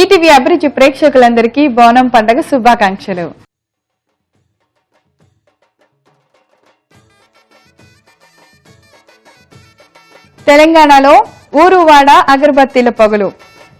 ETV అభిరుచి ప్రేక్షకులందరికీ బోనం పండుగ శుభాకాంక్షలు. తెలంగాణలో ఊరువాడ అగరబత్తీల పొగలు,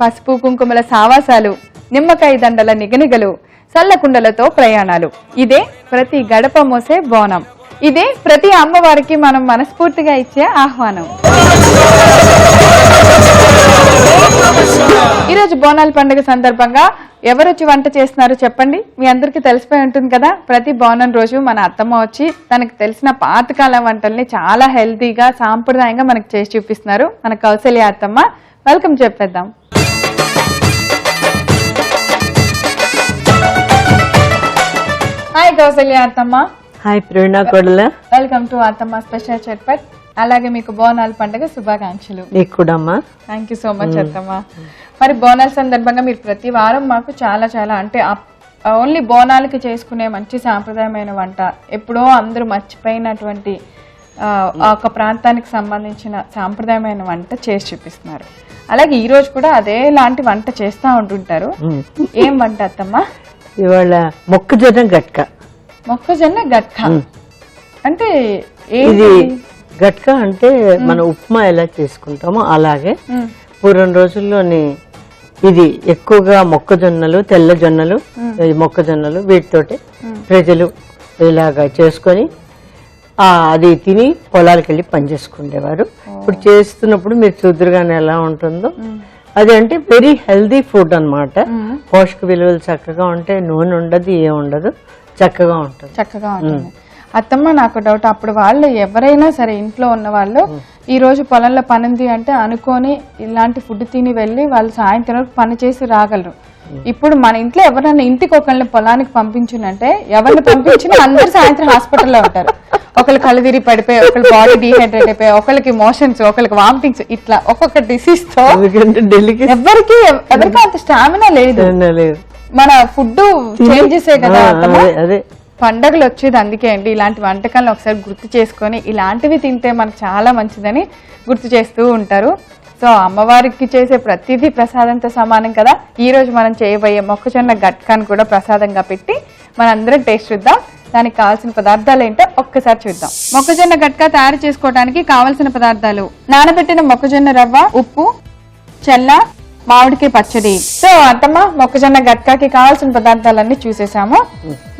పసుపు కుంకుమల సావాసాలు, నిమ్మకాయ దండల నిగనిగలు, సల్లకుండలతో ప్రయాణాలు. ఇదే ప్రతి గడప మోసే బోనం. ఇదే ప్రతి అమ్మవారికి మనం మనస్ఫూర్తిగా ఇచ్చే ఆహ్వానం. ఈరోజు బోనాల పండుగ సందర్భంగా ఎవరొచ్చి వంట చేస్తున్నారో చెప్పండి. మీ అందరికీ తెలిసిపోయి ఉంటుంది కదా, ప్రతి బోనం రోజు మన అత్తమ్మ వచ్చి తనకు తెలిసిన పాతకాల వంటల్ని చాలా హెల్తీగా సాంప్రదాయంగా మనకు చేసి చూపిస్తున్నారు. మన కౌసల్య అత్తమ్మ, వెల్కమ్ చెప్పేద్దాం. హాయ్ కౌసల్య అత్తమ్మ. హాయ్ ప్రేరణ కొడల, వెల్కమ్ టు అత్తమ్మ స్పెషల్ చట్పట్. అలాగే మీకు బోనాల పండుగ శుభాకాంక్షలు. నీకు కూడా అమ్మా. థ్యాంక్ యూ సో మచ్ అత్తమ్మ. మరి బోనాల సందర్భంగా మీరు ప్రతి వారం మాకు చాలా చాలా అంటే ఓన్లీ బోనాలకి చేసుకునే మంచి సాంప్రదాయమైన వంట, ఎప్పుడో అందరూ మర్చిపోయినటువంటి ఒక ప్రాంతానికి సంబంధించిన సాంప్రదాయమైన వంట చేసి చూపిస్తున్నారు. అలాగే ఈ రోజు కూడా అదే లాంటి వంట చేస్తూ ఉంటుంటారు. ఏం వంట అత్తమ్మ? ఇవాళ మొక్కజొన్న గట్క. మొక్కజొన్న గట్క అంటే ఇది గట్క అంటే మన ఉప్మా ఎలా చేసుకుంటామో అలాగే పూర్వం రోజుల్లోని ఇది ఎక్కువగా మొక్కజొన్నలు, తెల్ల జొన్నలు, మొక్కజొన్నలు వీటితోటి ప్రజలు ఇలాగా చేసుకొని అది తిని పొలాలకు వెళ్ళి పనిచేసుకునేవారు. ఇప్పుడు చేస్తున్నప్పుడు మీరు చూదురుగానే ఎలా ఉంటుందో అది అంటే వెరీ హెల్దీ ఫుడ్ అన్నమాట. పోషక విలువలు చక్కగా ఉంటాయి, నూనె ఉండదు, ఏముండదు, చక్కగా ఉంటుంది. అత్తమ్మ నాకు డౌట్, అప్పుడు వాళ్ళు ఎవరైనా సరే ఇంట్లో ఉన్న వాళ్ళు ఈ రోజు పొలంలో పని ఉంది అంటే అనుకొని ఇలాంటి ఫుడ్ తిని వెళ్ళి వాళ్ళు సాయంత్రం వరకు పని చేసి రాగలరు. ఇప్పుడు మన ఇంట్లో ఎవరైనా ఇంటికి ఒకళ్ళని పొలానికి పంపించినంటే ఎవరిని పంపించినా అందరు సాయంత్రం హాస్పిటల్లో ఉంటారు. ఒకళ్ళు కళ్ళు తిరిగి పడిపోయి, ఒకళ్ళు బాడీ డీహైడ్రేట్ అయిపోయి, ఒకళ్ళకి మోషన్స్, ఒకళ్ళకి వామిటింగ్స్, ఇట్లా ఒక్కొక్క డిసీజ్ తో ఎవరికి అంత స్టామినా లేదు. మన ఫుడ్ చేంజెసే కదా అదే పండగలు వచ్చేది. అందుకే అండి ఇలాంటి వంటకాలను ఒకసారి గుర్తు చేసుకొని ఇలాంటివి తింటే మనకు చాలా మంచిదని గుర్తు చేస్తూ ఉంటారు. సో అమ్మవారికి చేసే ప్రతిదీ ప్రసాదంతో సమానం కదా. ఈ రోజు మనం చేయబోయే మొక్కజొన్న గట్కాను కూడా ప్రసాదంగా పెట్టి మనందరం టేస్ట్ చూద్దాం. దానికి కావాల్సిన పదార్థాలు ఏంటో ఒక్కసారి చూద్దాం. మొక్కజొన్న గట్కా తయారు చేసుకోవడానికి కావలసిన పదార్థాలు: నానబెట్టిన మొక్కజొన్న రవ్వ, ఉప్పు, చెల్ల, మామిడికాయ పచ్చడి. సో అత్తమ్మ, మొక్కజొన్న గట్కాకి కావాల్సిన పదార్థాలన్నీ చూసేసాము.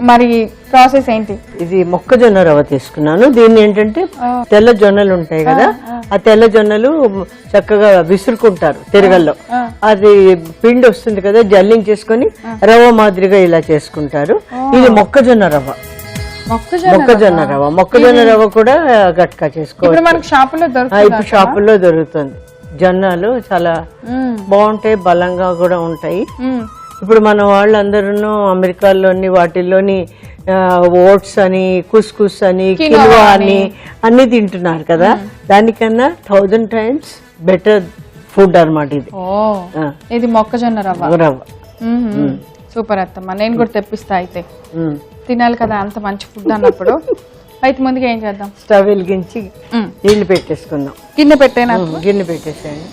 మరి ప్రాసెస్ ఏంటి? ఇది మొక్కజొన్న రవ్వ తీసుకున్నాను. దీన్ని ఏంటంటే తెల్ల జొన్నలు ఉంటాయి కదా, ఆ తెల్ల జొన్నలు చక్కగా విసురుకుంటారు తిరగల్లో. అది పిండి వస్తుంది కదా, జల్లింగ్ చేసుకుని రవ్వ మాదిరిగా ఇలా చేసుకుంటారు. ఇది మొక్కజొన్న రవ్వ. మొక్కజొన్న రవ్వ కూడా గట్కా చేసుకోవచ్చు. ఇప్పుడు షాపుల్లో దొరుకుతుంది. జొన్నలు చాలా బాగుంటాయి, బలంగా కూడా ఉంటాయి. ఇప్పుడు మన వాళ్ళందరూ అమెరికాలోని వాటిల్లోని ఓట్స్ అని, కుస్కుస్ అని, కిల్వా అని అన్ని తింటున్నారు కదా. దానికన్నా 1000 times బెటర్ ఫుడ్ అన్నమాట ఇది. ఇది మొక్కజొన్న రవ్వ. సూపర్ అత్తమ్మ, నేను కూడా తెప్పిస్తా. అయితే తినాలి కదా అంత మంచి ఫుడ్ అన్నప్పుడు. అయితే ముందుగా ఏం చేద్దాం? స్టవ్ వెలిగించి నీళ్లు పెట్టేసుకుందాం. గిన్నె పెట్టేనా? గిన్నె పెట్టేసాను.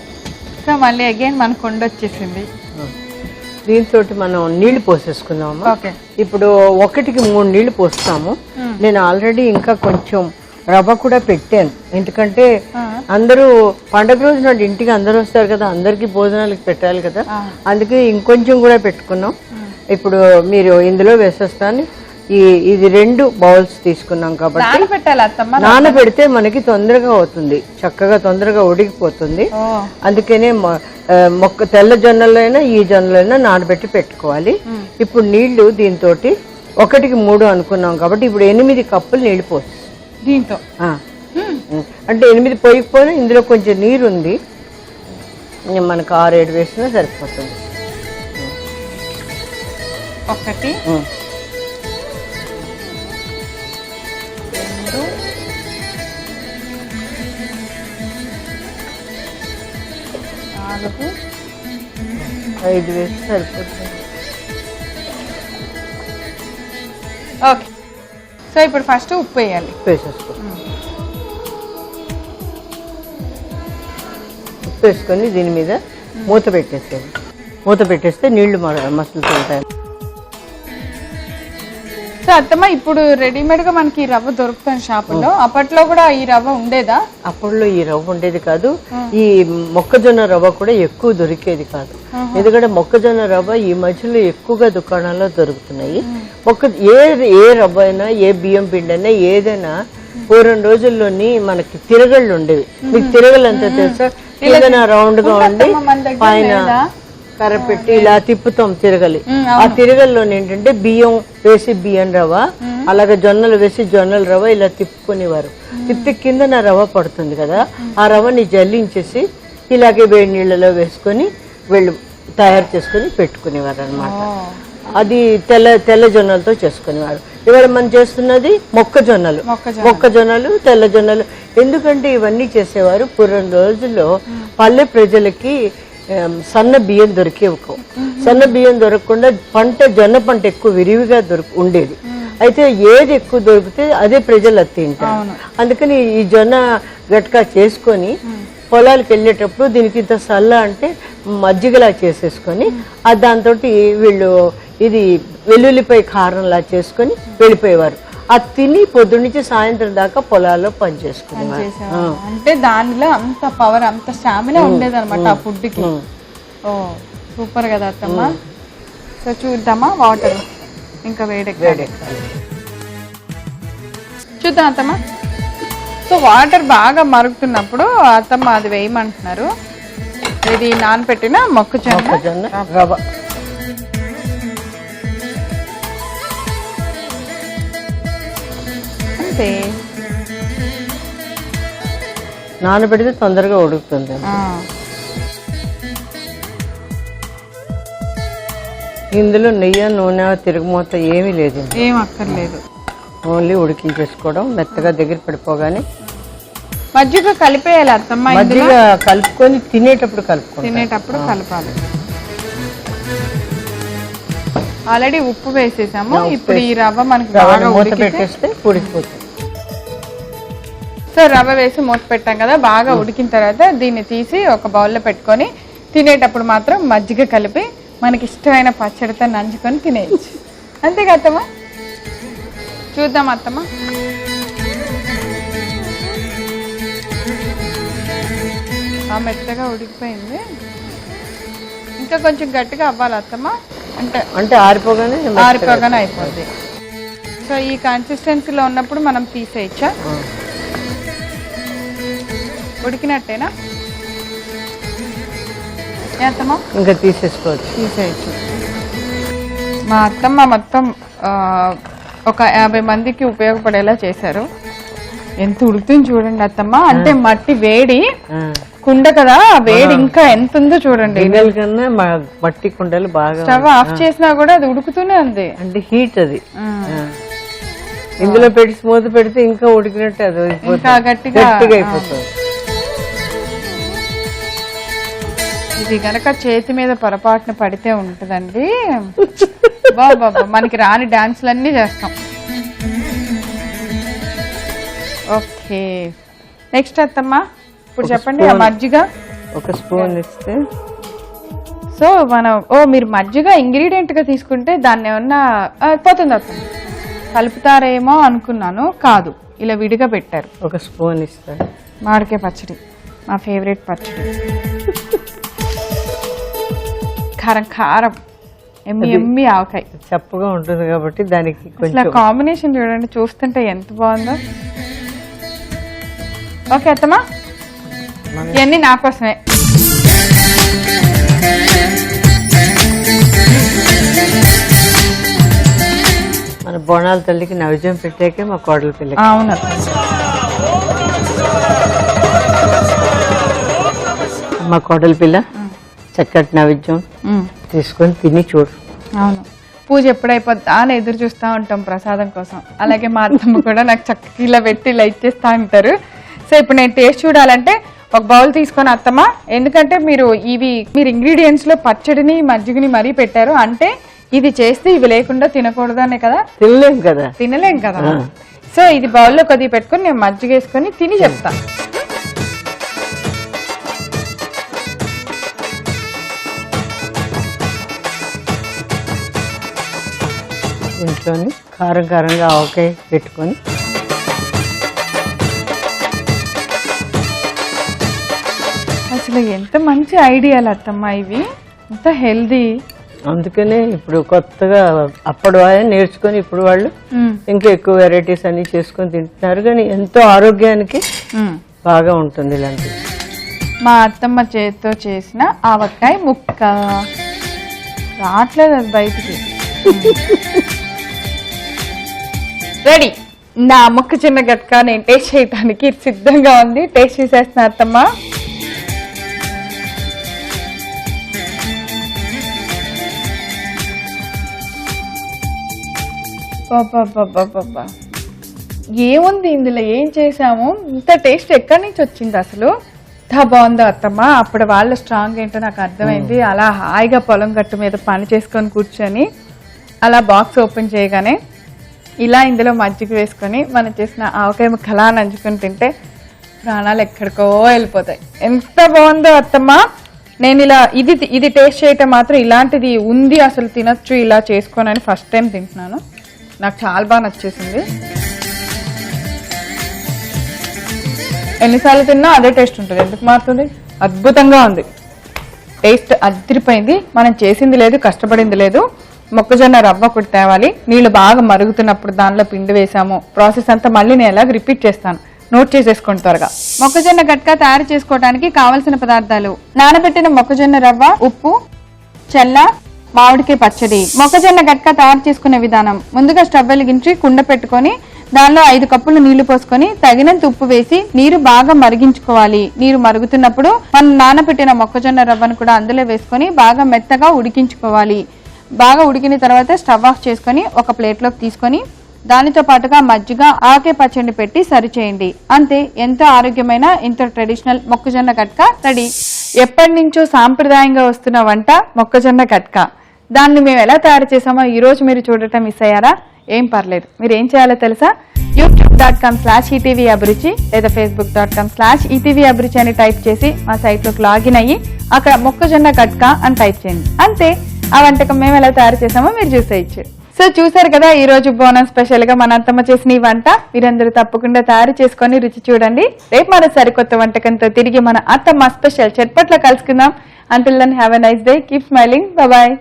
సో మళ్ళీ అగైన్ మన కొండ వచ్చేసింది. దీంతో మనం నీళ్లు పోసేసుకుందాము. ఇప్పుడు 1కి 3 నీళ్లు పోస్తాము. నేను ఆల్రెడీ ఇంకా కొంచెం రవ్వ కూడా పెట్టాను, ఎందుకంటే అందరూ పండగ రోజు నాడు ఇంటికి అందరూ వస్తారు కదా, అందరికి భోజనాలకు పెట్టాలి కదా, అందుకే ఇంకొంచెం కూడా పెట్టుకున్నాం. ఇప్పుడు మీరు ఇందులో వేసేస్తాను. ఇది 2 బౌల్స్ తీసుకున్నాం కాబట్టి నానబెడితే మనకి తొందరగా అవుతుంది, చక్కగా తొందరగా ఉడికిపోతుంది. అందుకనే తెల్ల జొన్నలైనా ఈ జొన్నలైనా నానబెట్టి పెట్టుకోవాలి. ఇప్పుడు నీళ్లు దీంతో 1కి 3 అనుకున్నాం కాబట్టి ఇప్పుడు 8 కప్పులు నీళ్లు పోసి దీంతో, అంటే 8 పోయిపోయినా ఇందులో కొంచెం నీరు ఉంది, మనకు 6-7 వేసినా సరిపోతుంది. 1 5 వేసి సరిపోతుంది. ఓకే, సో ఇప్పుడు ఫస్ట్ ఉప్పు వేయాలి. ఉప్పు వేసుకొని దీని మీద మూత పెట్టేసేది. మూత పెట్టేస్తే నీళ్లు మసులుతుంటాయి. సో అత్తమ్మ ఇప్పుడు రెడీమేడ్ గా మనకి రవ్వ దొరుకుతుంది షాపుల్లో, అప్పట్లో కూడా ఈ రవ్వ ఉండేదా? అప్పట్లో ఈ రవ్వ ఉండేది కాదు, ఈ మొక్కజొన్న రవ్వ కూడా ఎక్కువ దొరికేది కాదు. ఎందుకంటే మొక్కజొన్న రవ్వ ఈ మధ్యలో ఎక్కువగా దుకాణాల్లో దొరుకుతున్నాయి. ఏ రవ్వ అయినా, ఏ బియ్యం పిండి అయినా, ఏదైనా పూర్వం రోజుల్లోని మనకి తిరగళ్ళు ఉండేవి. మీకు తిరగళ్ళు అంతా తెలుసా? ఏదైనా రౌండ్ గా ఉండి పైన కర్ర పెట్టి ఇలా తిప్పుతాం తిరగలి. ఆ తిరగల్లో ఏంటంటే బియ్యం వేసి బియ్యం రవ్వ, అలాగే జొన్నలు వేసి జొన్నల రవ్వ ఇలా తిప్పుకునేవారు. తిప్పి కింద రవ్వ పడుతుంది కదా, ఆ రవ్వని జల్లించేసి ఇలాగే వేడి నీళ్ళలో వేసుకొని వీళ్ళు తయారు చేసుకుని పెట్టుకునేవారు అనమాట. అది తెల్ల జొన్నలతో చేసుకునేవారు. ఇవాళ మనం చేస్తున్నది మొక్కజొన్నలు, తెల్ల జొన్నలు. ఎందుకంటే ఇవన్నీ చేసేవారు పూర్వం రోజుల్లో పల్లె ప్రజలకి సన్న బియ్యం దొరికేవి. సన్న బియ్యం దొరకకుండా జొన్న పంట ఎక్కువ విరివిగా ఉండేది. అయితే ఏది ఎక్కువ దొరికితే అదే ప్రజలు అది తింటారు. అందుకని ఈ జొన్న గట్కా చేసుకొని పొలాలకు వెళ్ళేటప్పుడు దీనికి ఇంత సల్ల అంటే మజ్జిగలా చేసేసుకొని దాంతో వీళ్ళు ఇది వెల్లుల్లిపై కారంలా చేసుకొని వెళ్ళిపోయేవారు. అది తిని పొద్దున్నుంచి సాయంత్రం దాకా పొలాల్లో పనిచేసుకునేవారు. అంటే దానిలో అంత పవర్, అంత స్టామినా ఉండేది అనమాట ఆ ఫుడ్ కి. ఓ సూపర్ కదా అత్తమ్మ. సో చూద్దామా వాటర్ ఇంకా వేడెక్కాలి, చూద్దాం అత్తమ్మ. సో వాటర్ బాగా మరుగుతున్నప్పుడు అత్తమ్మ అది వేయమంటున్నారు. ఇది నానబెట్టిన మొక్కజొన్న రవ్వ. అంతే, నానబెడితే తొందరగా ఉడుకుతుంది. ఇందులో నెయ్యి, నూనె, తిరుగుమూత ఏమీ లేదు, ఏం అక్కర్లేదు. ఓన్లీ ఉడికించేసుకోవడం. మెత్తగా దగ్గర పడిపోగానే మజ్జిగ కలిపేయాలి అత్తమ్మ. మజ్జిగ కలుపుకొని తినేటప్పుడు కలపాలి. ఆల్రెడీ ఉప్పు వేసేసాము. ఇప్పుడు ఈ రవ్వ మనకి బాగా పెట్టేస్తే ఉడికిపోతుంది. సో రవ్వ వేసి మూత పెట్టాం కదా, బాగా ఉడికిన తర్వాత దీన్ని తీసి ఒక బౌల్లో పెట్టుకొని తినేటప్పుడు మాత్రం మజ్జిగ కలిపి మనకి ఇష్టమైన పచ్చడితో నంచుకొని తినేయచ్చు. అంతేగా అత్తమ్మ? చూద్దాం అత్తమ్మ. మెత్తగా ఉడికిపోయింది. ఇంకా కొంచెం గట్టిగా అవ్వాలి అత్తమ్మ, అంటే ఆరిపోగానే అయిపోద్ది. సో ఈ కన్సిస్టెన్సీలో ఉన్నప్పుడు మనం తీసేయచ్చా? ఉడికినట్టేనా అత్తమ్మ? ఇంకా తీసేయచ్చు. మా అత్తమ్మ మొత్తం ఒక 50 మందికి ఉపయోగపడేలా చేశారు. ఎంత ఉడుకుతుంది చూడండి అత్తమ్మ. అంటే మట్టి వేడి కుండ కదా, వేడి ఇంకా ఎంత ఉందో చూడండి. మట్టి కుండలు బాగా స్టవ్ ఆఫ్ చేసినా కూడా అది ఉడుకుతూనే ఉంది. అంటే హీట్ అది. ఇందులో పెట్టి మూత పెడితే ఇంకా ఉడికినట్టు అది ఇంకా గట్టిగా అయిపోతుంది. ఇది గనక చేతి మీద పొరపాటున పడితే ఉంటదండి బాబా, మనకి రాని డాన్సులన్నీ చేస్తాం. ఓకే, నెక్స్ట్ అత్తమ్మ ఇప్పుడు చెప్పండి. ఆ మజ్జిగ ఒక స్పూన్ ఇస్తే. సో మనం మీరు మజ్జిగ ఇంగ్రీడియంట్ గా తీసుకుంటే దాన్ని ఏమన్నా పోతుంది అత్తమ్మ, కలుపుతారేమో అనుకున్నాను. కాదు, ఇలా విడిగా పెట్టారు. ఒక స్పూన్ ఇస్తారు. మామిడికాయ పచ్చడి మా ఫేవరెట్ పచ్చడి. కారం కారం, ఎమ్మి ఆవకాయ. చప్పగా ఉంటుంది కాబట్టి దానికి కొంచెం కాంబినేషన్ చూడండి, చూస్తుంటే ఎంత బాగుందో. ఓకే అత్తమ్మా, ఇవన్నీ నా కోసమే. మన బోనాల తల్లికి నైవేద్యం పెట్టాకే మా కోడల పిల్ల. అవును, మా కోడల పిల్ల చక్కటి నైవేద్యం తీసుకొని తిని చూడు. అవును, పూజ ఎప్పుడైపోద్దా అని ఎదురు చూస్తూ ఉంటాం ప్రసాదం కోసం. అలాగే మా అత్తమ్మ కూడా నాకు చక్కగా ఇలా పెట్టి ఇలా ఇచ్చేస్తూ ఉంటారు. సో ఇప్పుడు నేను టేస్ట్ చూడాలంటే ఒక బౌల్ తీసుకొని అత్తమ్మ, ఎందుకంటే మీరు ఇంగ్రీడియంట్స్ లో పచ్చడిని మజ్జిగని మరీ పెట్టారు అంటే ఇది చేస్తే ఇవి లేకుండా తినకూడదనే కదా. తినలేం కదా. సో ఇది బౌల్లో కొద్దిగా పెట్టుకొని నేను మజ్జిగ వేసుకొని తిని చెప్తా. ఇంట్లోని కారం కారంగా ఆవకాయ పెట్టుకొని అసలు ఎంత మంచి ఐడియాలు అత్తమ్మ ఇవి, ఎంత హెల్దీ. అందుకనే ఇప్పుడు కొత్తగా అప్పటి వాళ్ళు నేర్చుకొని ఇప్పుడు వాళ్ళు ఇంకా ఎక్కువ వెరైటీస్ అన్ని చేసుకొని తింటున్నారు. కానీ ఎంతో ఆరోగ్యానికి బాగా ఉంటుంది ఇలాంటివి. మా అత్తమ్మ చేతితో చేసిన ఆవకాయ ముక్క రావట్లేదు అది బయటికి. రెడీ, నా మొక్కజొన్న గట్కా నేను టేస్ట్ చేయడానికి సిద్ధంగా ఉంది. టేస్ట్ చేసేస్తున్నా అత్తమ్మ. ఏముంది ఇందులో, ఏం చేసాము, ఇంత టేస్ట్ ఎక్కడి నుంచి వచ్చింది అసలు? ఎంత బాగుందో అత్తమ్మ. అప్పుడు వాళ్ళ స్ట్రాంగ్ ఏంటో నాకు అర్థమైంది. అలా హాయిగా పొలం గట్టు మీద పని చేసుకొని కూర్చొని అలా బాక్స్ ఓపెన్ చేయగానే ఇలా ఇందులో మజ్జిగ వేసుకొని మనం చేసిన ఆవకాయ ముక్కలా నంచుకొని తింటే ప్రాణాలు ఎక్కడికో వెళ్ళిపోతాయి. ఎంత బాగుందో అత్తమ్మ. నేను ఇలా ఇది టేస్ట్ చేయటం మాత్రం ఇలాంటిది ఉంది అసలు తినొచ్చు ఇలా చేసుకోనని ఫస్ట్ టైం తింటున్నాను. నాకు చాలా బాగా నచ్చేసింది. ఎన్నిసార్లు తిన్నా అదే టేస్ట్ ఉంటుంది, ఎందుకు మారుతుంది? అద్భుతంగా ఉంది, టేస్ట్ అదిరిపోయింది. మనం చేసింది లేదు, కష్టపడింది లేదు. మొక్కజొన్న రవ్వ ఒకటి తేవాలి, నీళ్లు బాగా మరుగుతున్నప్పుడు దానిలో పిండి వేసాము. ప్రాసెస్ అంతా మళ్ళీ నేను ఎలాగ రిపీట్ చేస్తాను, నోట్ చేసేసుకోండి త్వరగా. మొక్కజొన్న గట్కా తయారు చేసుకోవడానికి కావలసిన పదార్థాలు: నానబెట్టిన మొక్కజొన్న రవ్వ, ఉప్పు, చెల్ల, మామిడికాయ పచ్చడి. మొక్కజొన్న గట్కా తయారు చేసుకునే విధానం: ముందుగా స్టవ్ వెలిగించి కుండ పెట్టుకొని దానిలో 5 కప్పులు నీళ్లు పోసుకొని తగినంత ఉప్పు వేసి నీరు బాగా మరిగించుకోవాలి. నీరు మరుగుతున్నప్పుడు మనం నానబెట్టిన మొక్కజొన్న రవ్వను కూడా అందులో వేసుకొని బాగా మెత్తగా ఉడికించుకోవాలి. బాగా ఉడికిన తర్వాత స్టవ్ ఆఫ్ చేసుకొని ఒక ప్లేట్లోకి తీసుకొని దానితో పాటుగా మజ్జిగ, ఆవకాయ పచ్చడి పెట్టి సర్వ్ చేయండి. అంతే, ఎంతో ఆరోగ్యమైన ఎంతో ట్రెడిషనల్ మొక్కజొన్న గట్కా రెడీ. ఎప్పటి నుంచో సాంప్రదాయంగా వస్తున్న వంట మొక్కజొన్న గట్కా. దాన్ని మేము ఎలా తయారు చేసామో ఈ రోజు మీరు చూడటం మిస్ అయ్యారా? ఏం పర్లేదు, మీరు ఏం చేయాలో తెలుసా? youtube.com/ETV అభిరుచి లేదా facebook.com/ETV అభిరుచి అని టైప్ చేసి మా సైట్లోకి లాగిన్ అయ్యి అక్కడ మొక్కజొన్న గట్కా అని టైప్ చేయండి. అంతే, ఆ వంటకం మేము ఎలా తయారు చేసామో మీరు చూసేయచ్చు. సో చూసారు కదా, ఈ రోజు బోనం స్పెషల్ గా మన అత్తమ్మ చేసిన ఈ వంట. మీరందరూ తప్పకుండా తయారు చేసుకొని రుచి చూడండి. రేపు మన సరికొత్త వంటకంతో తిరిగి మన అత్తమ్మ స్పెషల్ చట్పట్లో కలుసుకుందాం. Until then, have a nice day. Keep smiling. Bye-bye.